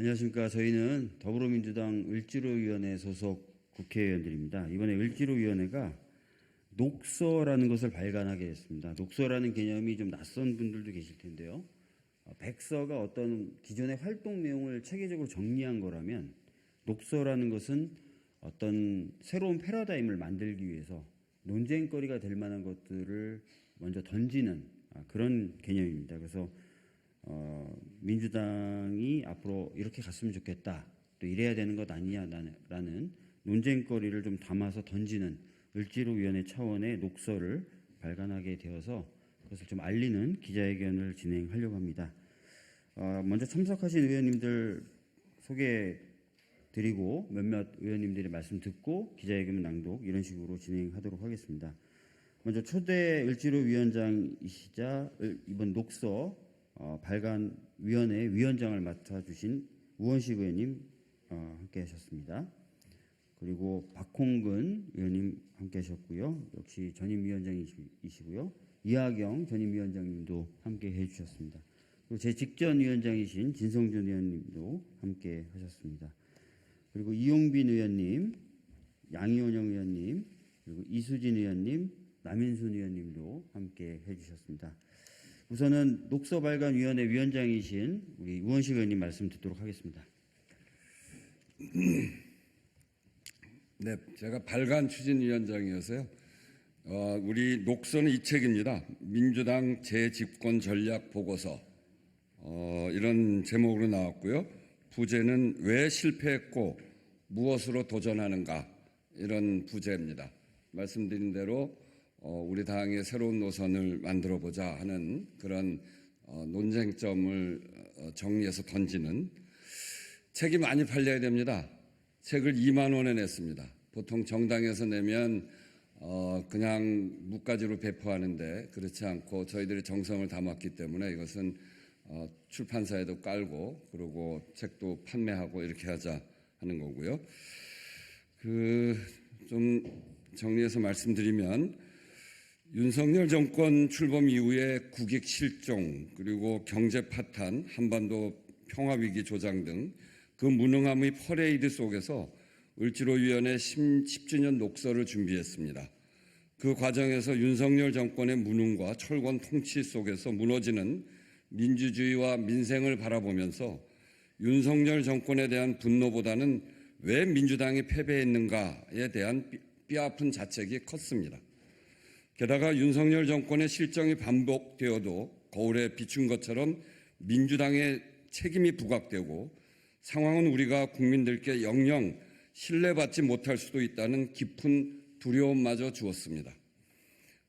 안녕하십니까. 저희는 더불어민주당 을지로위원회 소속 국회의원들입니다. 이번에 을지로위원회가 녹서라는 것을 발간하게 됐습니다. 녹서라는 개념이 좀 낯선 분들도 계실 텐데요. 백서가 어떤 기존의 활동 내용을 체계적으로 정리한 거라면 녹서라는 것은 어떤 새로운 패러다임을 만들기 위해서 논쟁거리가 될 만한 것들을 먼저 던지는 그런 개념입니다. 그래서 민주당이 앞으로 이렇게 갔으면 좋겠다, 또 이래야 되는 것 아니냐라는 논쟁거리를 좀 담아서 던지는 을지로위원회 차원의 녹서를 발간하게 되어서 그것을 좀 알리는 기자회견을 진행하려고 합니다. 먼저 참석하신 의원님들 소개드리고 몇몇 의원님들의 말씀 듣고 기자회견 낭독 이런 식으로 진행하도록 하겠습니다. 먼저 초대 을지로위원장이시자 이번 녹서 발간위원회 위원장을 맡아주신 우원식 의원님 함께 하셨습니다. 그리고 박홍근 의원님 함께 하셨고요. 역시 전임위원장이시고요. 이하경 전임위원장님도 함께 해주셨습니다. 그리고 제 직전 위원장이신 진성준 의원님도 함께 하셨습니다. 그리고 이용빈 의원님, 양이원영 의원님, 그리고 이수진 의원님, 남인순 의원님도 함께 해주셨습니다. 우선은 녹서발간위원회 위원장이신 우리 우원식 의원님 말씀 듣도록 하겠습니다. 네, 제가 발간 추진위원장이어서요. 우리 녹서는 이 책입니다. 민주당 재집권 전략 보고서 이런 제목으로 나왔고요. 부제는 왜 실패했고 무엇으로 도전하는가 이런 부제입니다. 말씀드린 대로 우리 당의 새로운 노선을 만들어보자 하는 그런 논쟁점을 정리해서 던지는 책이 많이 팔려야 됩니다. 책을 2만 원에 냈습니다. 보통 정당에서 내면 그냥 묵가지로 배포하는데 그렇지 않고 저희들이 정성을 담았기 때문에 이것은 출판사에도 깔고 그리고 책도 판매하고 이렇게 하자 하는 거고요. 좀 정리해서 말씀드리면 윤석열 정권 출범 이후에 국익 실종 그리고 경제 파탄, 한반도 평화위기 조장 등 그 무능함의 퍼레이드 속에서 을지로위원회 10주년 녹서를 준비했습니다. 그 과정에서 윤석열 정권의 무능과 철권 통치 속에서 무너지는 민주주의와 민생을 바라보면서 윤석열 정권에 대한 분노보다는 왜 민주당이 패배했는가에 대한 뼈아픈 자책이 컸습니다. 게다가 윤석열 정권의 실정이 반복되어도 거울에 비춘 것처럼 민주당의 책임이 부각되고 상황은 우리가 국민들께 영영 신뢰받지 못할 수도 있다는 깊은 두려움마저 주었습니다.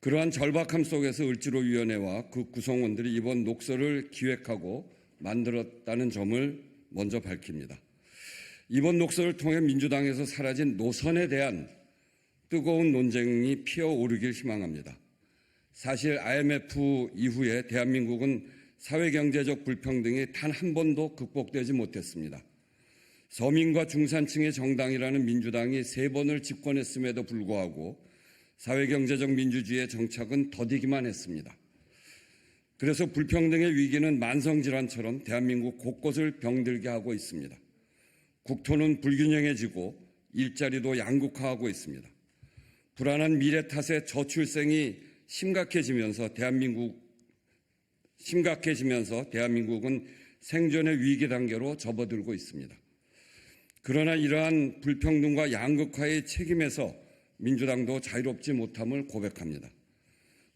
그러한 절박함 속에서 을지로위원회와 그 구성원들이 이번 녹서를 기획하고 만들었다는 점을 먼저 밝힙니다. 이번 녹서를 통해 민주당에서 사라진 노선에 대한 뜨거운 논쟁이 피어오르길 희망합니다. 사실 IMF 이후에 대한민국은 사회경제적 불평등이 단 한 번도 극복되지 못했습니다. 서민과 중산층의 정당이라는 민주당이 3번을 집권했음에도 불구하고 사회경제적 민주주의의 정착은 더디기만 했습니다. 그래서 불평등의 위기는 만성질환처럼 대한민국 곳곳을 병들게 하고 있습니다. 국토는 불균형해지고 일자리도 양극화하고 있습니다. 불안한 미래 탓에 저출생이 심각해지면서 대한민국은 생존의 위기 단계로 접어들고 있습니다. 그러나 이러한 불평등과 양극화의 책임에서 민주당도 자유롭지 못함을 고백합니다.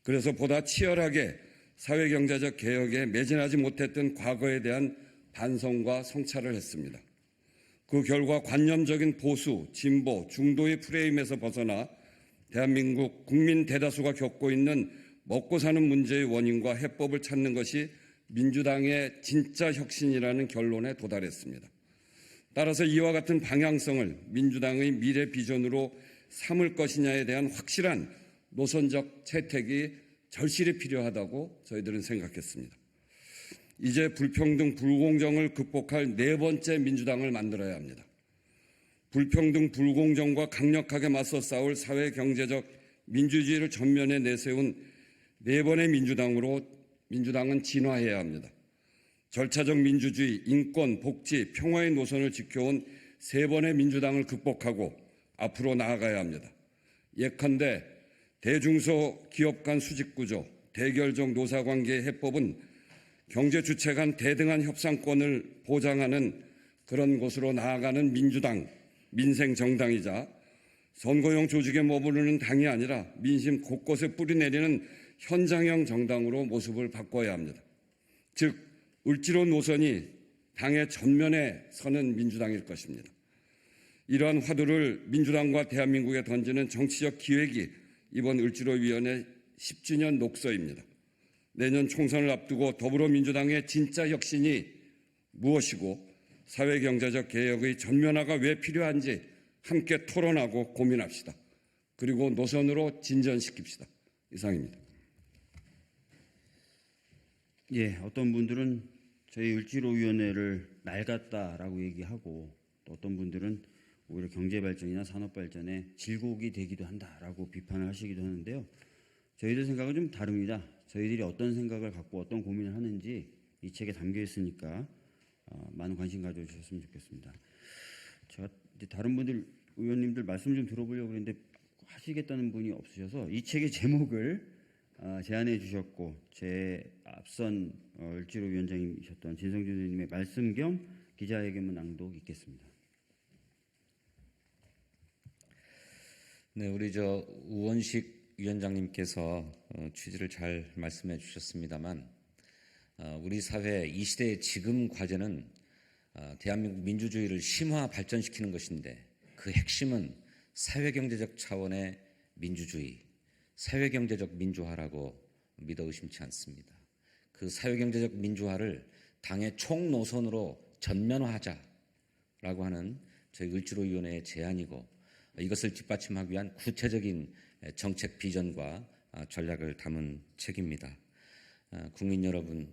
그래서 보다 치열하게 사회경제적 개혁에 매진하지 못했던 과거에 대한 반성과 성찰을 했습니다. 그 결과 관념적인 보수, 진보, 중도의 프레임에서 벗어나 대한민국 국민 대다수가 겪고 있는 먹고 사는 문제의 원인과 해법을 찾는 것이 민주당의 진짜 혁신이라는 결론에 도달했습니다. 따라서 이와 같은 방향성을 민주당의 미래 비전으로 삼을 것이냐에 대한 확실한 노선적 채택이 절실히 필요하다고 저희들은 생각했습니다. 이제 불평등, 불공정을 극복할 4번째 민주당을 만들어야 합니다. 불평등, 불공정과 강력하게 맞서 싸울 사회 경제적 민주주의를 전면에 내세운 4번의 민주당으로 민주당은 진화해야 합니다. 절차적 민주주의, 인권, 복지, 평화의 노선을 지켜온 세 번의 민주당을 극복하고 앞으로 나아가야 합니다. 예컨대 대중소 기업 간 수직구조, 대결적 노사관계 해법은 경제 주체 간 대등한 협상권을 보장하는 그런 곳으로 나아가는 민주당, 민생 정당이자 선거용 조직에 머무르는 당이 아니라 민심 곳곳에 뿌리내리는 현장형 정당으로 모습을 바꿔야 합니다. 즉, 을지로 노선이 당의 전면에 서는 민주당일 것입니다. 이러한 화두를 민주당과 대한민국에 던지는 정치적 기획이 이번 을지로위원회 10주년 녹서입니다. 내년 총선을 앞두고 더불어민주당의 진짜 혁신이 무엇이고 사회경제적 개혁의 전면화가 왜 필요한지 함께 토론하고 고민합시다. 그리고 노선으로 진전시킵시다. 이상입니다. 예, 어떤 분들은 저희 을지로위원회를 낡았다라고 얘기하고 또 어떤 분들은 오히려 경제발전이나 산업발전에 질곡이 되기도 한다라고 비판을 하시기도 하는데요. 저희들 생각은 좀 다릅니다. 저희들이 어떤 생각을 갖고 어떤 고민을 하는지 이 책에 담겨 있으니까 많은 관심 가져주셨으면 좋겠습니다. 제가 이제 다른 분들 의원님들 말씀 좀 들어보려고 했는데 하시겠다는 분이 없으셔서 이 책의 제목을 제안해 주셨고 제 앞선 을지로위원장이셨던 진성준 의원님의 말씀 겸 기자회견문 낭독 있겠습니다. 네, 우리 우원식 위원장님께서 취지를 잘 말씀해 주셨습니다만 우리 사회 이 시대의 지금 과제는 대한민국 민주주의를 심화 발전시키는 것인데 그 핵심은 사회경제적 차원의 민주주의, 사회경제적 민주화라고 믿어 의심치 않습니다. 그 사회경제적 민주화를 당의 총노선으로 전면화하자라고 하는 저희 을지로위원회의 제안이고 이것을 뒷받침하기 위한 구체적인 정책 비전과 전략을 담은 책입니다. 국민 여러분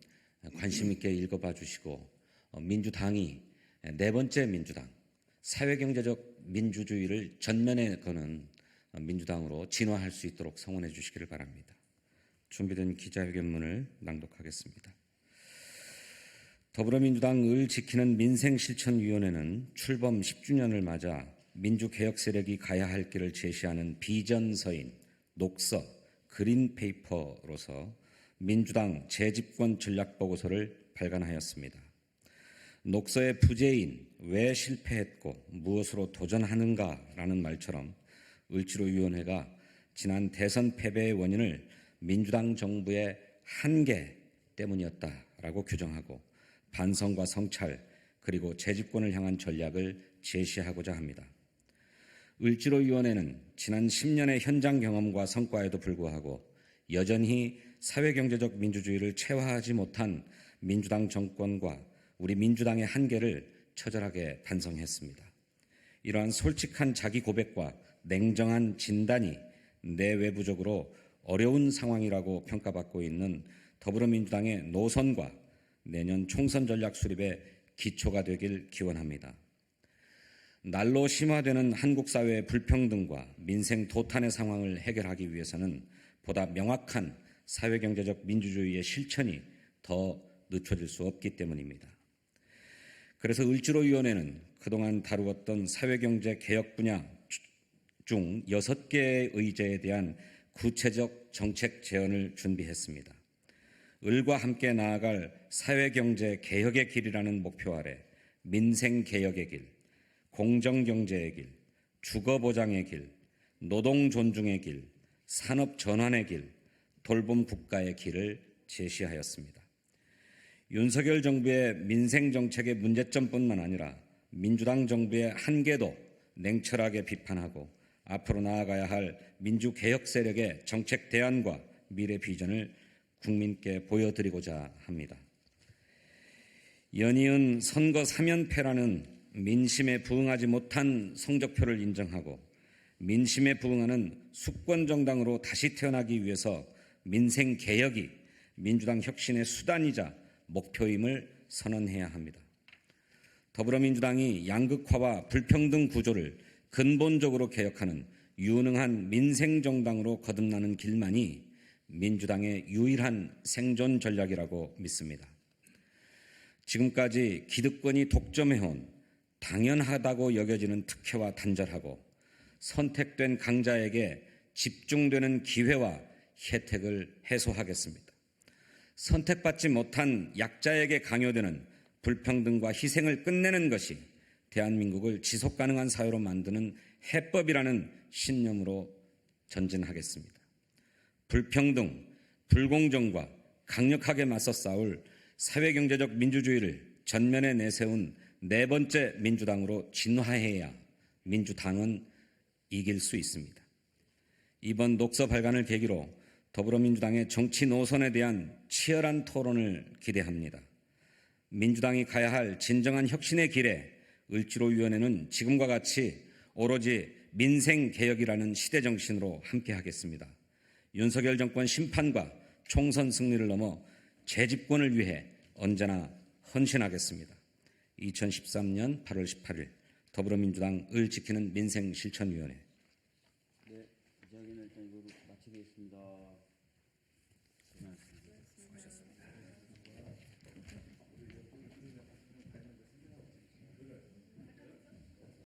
관심 있게 읽어봐 주시고 민주당이 네 번째 민주당, 사회경제적 민주주의를 전면에 거는 민주당으로 진화할 수 있도록 성원해 주시기를 바랍니다. 준비된 기자회견문을 낭독하겠습니다. 더불어민주당을 지키는 민생실천위원회는 출범 10주년을 맞아 민주개혁 세력이 가야 할 길을 제시하는 비전서인 녹서, 그린페이퍼로서 민주당 재집권 전략보고서를 발간하였습니다. 녹서의 부재인, 왜 실패했고 무엇으로 도전하는가라는 말처럼 을지로위원회가 지난 대선 패배의 원인을 민주당 정부의 한계 때문이었다라고 규정하고 반성과 성찰 그리고 재집권을 향한 전략을 제시하고자 합니다. 을지로위원회는 지난 10년의 현장 경험과 성과에도 불구하고 여전히 사회경제적 민주주의를 체화하지 못한 민주당 정권과 우리 민주당의 한계를 처절하게 반성했습니다. 이러한 솔직한 자기 고백과 냉정한 진단이 내외부적으로 어려운 상황이라고 평가받고 있는 더불어민주당의 노선과 내년 총선 전략 수립의 기초가 되길 기원합니다. 날로 심화되는 한국 사회의 불평등과 민생 도탄의 상황을 해결하기 위해서는 보다 명확한 사회경제적 민주주의의 실천이 더 늦춰질 수 없기 때문입니다. 그래서 을지로위원회는 그동안 다루었던 사회경제 개혁 분야 중 6개의 의제에 대한 구체적 정책 제언을 준비했습니다. 을과 함께 나아갈 사회경제 개혁의 길이라는 목표 아래 민생개혁의 길, 공정경제의 길, 주거보장의 길, 노동존중의 길, 산업전환의 길, 돌봄국가의 길을 제시하였습니다. 윤석열 정부의 민생정책의 문제점뿐만 아니라 민주당 정부의 한계도 냉철하게 비판하고 앞으로 나아가야 할 민주개혁 세력의 정책 대안과 미래 비전을 국민께 보여드리고자 합니다. 연이은 선거 3연패라는 민심에 부응하지 못한 성적표를 인정하고 민심에 부응하는 수권정당으로 다시 태어나기 위해서 민생개혁이 민주당 혁신의 수단이자 목표임을 선언해야 합니다. 더불어민주당이 양극화와 불평등 구조를 근본적으로 개혁하는 유능한 민생정당으로 거듭나는 길만이 민주당의 유일한 생존 전략이라고 믿습니다. 지금까지 기득권이 독점해온 당연하다고 여겨지는 특혜와 단절하고 선택된 강자에게 집중되는 기회와 혜택을 해소하겠습니다. 선택받지 못한 약자에게 강요되는 불평등과 희생을 끝내는 것이 대한민국을 지속가능한 사회로 만드는 해법이라는 신념으로 전진하겠습니다. 불평등, 불공정과 강력하게 맞서 싸울 사회경제적 민주주의를 전면에 내세운 네 번째 민주당으로 진화해야 민주당은 이길 수 있습니다. 이번 녹서 발간을 계기로 더불어민주당의 정치 노선에 대한 치열한 토론을 기대합니다. 민주당이 가야 할 진정한 혁신의 길에 을지로위원회는 지금과 같이 오로지 민생개혁이라는 시대정신으로 함께하겠습니다. 윤석열 정권 심판과 총선 승리를 넘어 재집권을 위해 언제나 헌신하겠습니다. 2013년 8월 18일 더불어민주당 을 지키는 민생실천위원회. 네, 이야기는 일단 이거로 마치겠습니다.